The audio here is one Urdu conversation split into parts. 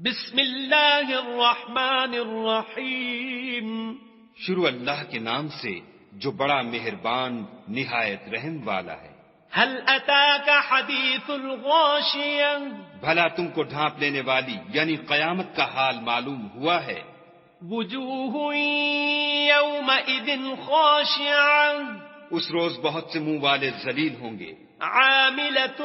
بسم اللہ الرحمن الرحیم. شروع اللہ کے نام سے جو بڑا مہربان نہایت رحم والا ہے. هل اتاک حدیث الغاشیہ. بھلا تم کو ڈھانپ لینے والی یعنی قیامت کا حال معلوم ہوا ہے. وجوہ یومئذ خاشعہ. اس روز بہت سے منہ والے ذلیل ہوں گے. عاملۃ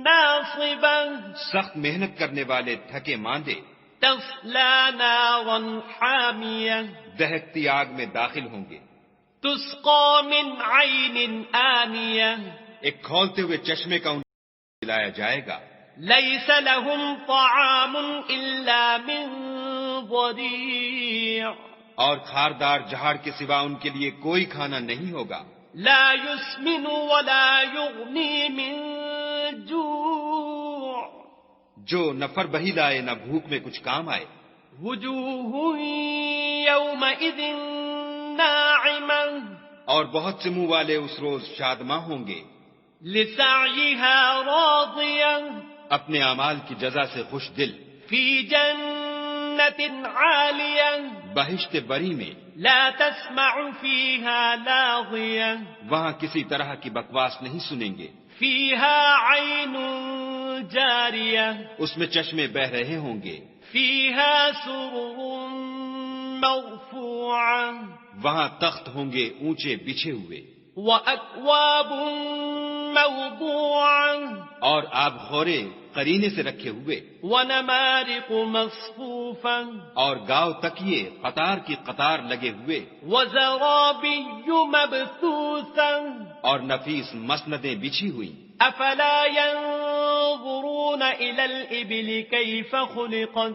ناصبہ. سخت محنت کرنے والے تھکے ماندے. تصلی نارا حامیہ. دہکتی آگ میں داخل ہوں گے. تسقى من عین آنیہ. ایک کھولتے ہوئے چشمے کا ان پلایا جائے گا. لیس لهم طعام الا من ضریع. اور کھاردار جہاڑ کے سوا ان کے لیے کوئی کھانا نہیں ہوگا. لا يسمن ولا يغني من جوع. جو نہ فر بہی لائے نہ بھوک میں کچھ کام آئے. وجوہ یومئذ ناعمہ. اور بہت سے منہ والے اس روز شادماں ہوں گے. لسعیها راضیہ. اپنے اعمال کی جزا سے خوش دل. فی جنت عالیہ. بہشت بری میں. لا تسمع فیہا لاغیہ. وہاں کسی طرح کی بکواس نہیں سنیں گے. فیہا عین جاریہ. اس میں چشمے بہ رہے ہوں گے. فیہا سرر مرفوعہ. وہاں تخت ہوں گے اونچے بچھے ہوئے. وَأَكْوَابٌ مَوْضُوعَةٌ. اور آب خورے قرینے سے رکھے ہوئے. وَنَمَارِقُ مَصْفُوفَةٌ. اور گاؤ تکیے قطار کی قطار لگے ہوئے. وَزَرَابِيُّ مَبْثُوثَةٌ. اور نفیس مسندیں بچھی ہوئی. أَفَلَا يَنظُرُونَ إِلَى الْإِبِلِ كَيْفَ خُلِقَتْ.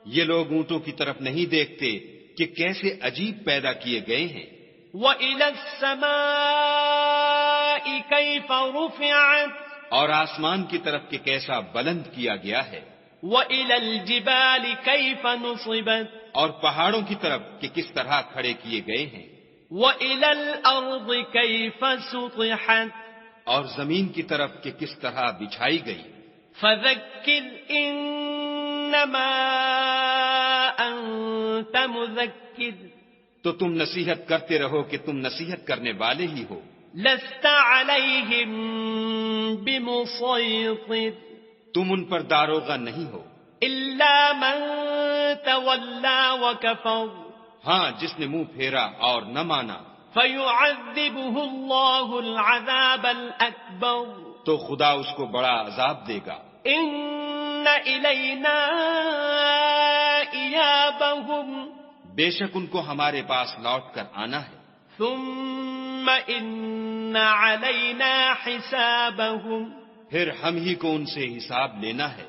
یہ لوگ اونٹوں کی طرف نہیں دیکھتے کہ کیسے عجیب پیدا کیے گئے ہیں. وَإِلَى السَّمَاءِ كَيْفَ رُفِعَتْ. اور آسمان کی طرف کہ کیسا بلند کیا گیا ہے. وَإِلَى الْجِبَالِ كَيْفَ نُصِبَتْ. اور پہاڑوں کی طرف کہ کس طرح کھڑے کیے گئے ہیں. وَإِلَى الْأَرْضِ كَيْفَ سُطِحَتْ. اور زمین کی طرف کہ کس طرح بچھائی گئی. فَذَكِّرْ إِنَّمَا أَنْتَ مُذَكِّرٌ. تو تم نصیحت کرتے رہو کہ تم نصیحت کرنے والے ہی ہو. لَسْتَ عَلَيْهِمْ بِمُصَيْطِرٍ. تم ان پر داروغہ نہیں ہو. إِلَّا مَنْ تَوَلَّى وَكَفَرَ. ہاں جس نے منہ پھیرا اور نہ مانا. فَيُعَذِّبُهُ اللَّهُ الْعَذَابَ الْأَكْبَرَ. تو خدا اس کو بڑا عذاب دے گا. إِنَّ إِلَيْنَا إِيَابَهُمْ. بے شک ان کو ہمارے پاس لوٹ کر آنا ہے. ثُمَّ إِنَّ عَلَيْنَا حِسَابَهُمْ. پھر ہم ہی کو ان سے حساب لینا ہے.